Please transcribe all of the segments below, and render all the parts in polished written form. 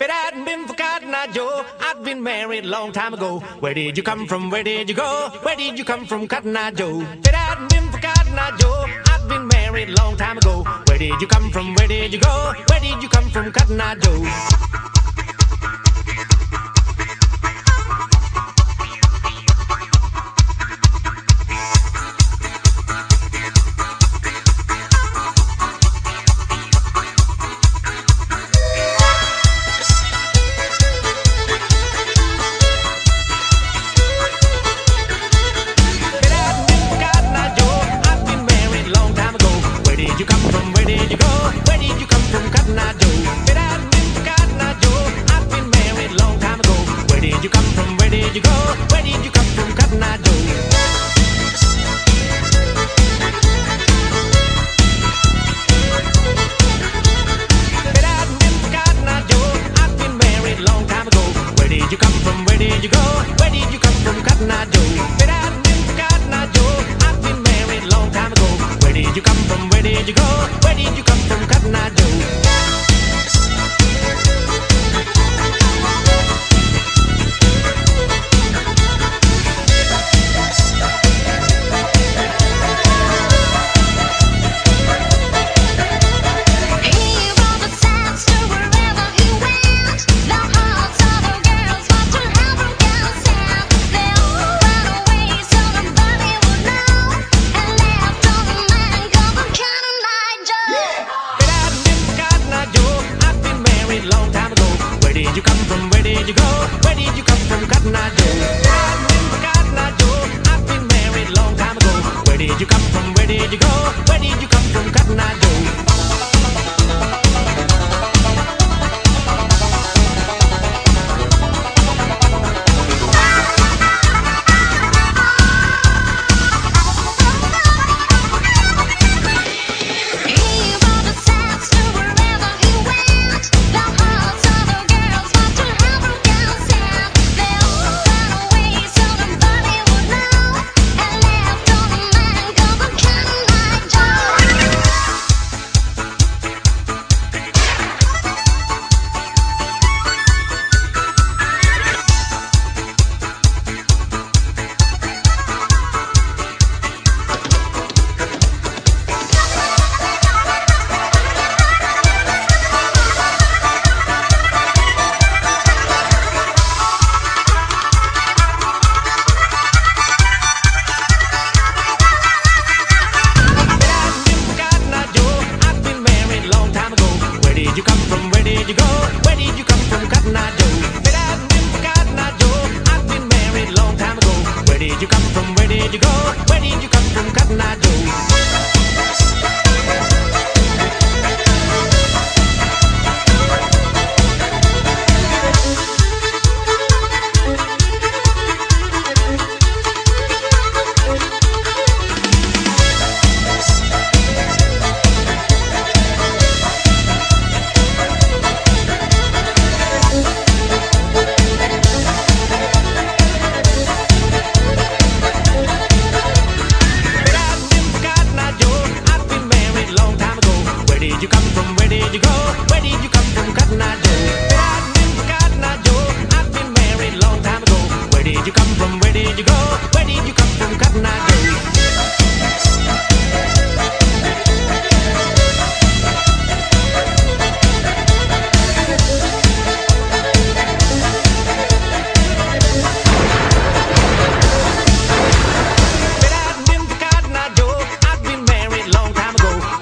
If it hadn't been for Cotton Eye Joe, I'd been married a long time ago. Where did you come from? Where did you go? Where did you come from, Cotton Eye Joe? If it hadn't been for Cotton Eye Joe, I'd been married a long time ago. Where did you come from? Where did you go? Where did you come from, Cotton Eye Joe?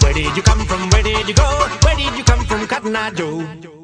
Where did you come from? Where did you go? Where did you come from, Cotton Eye Joe?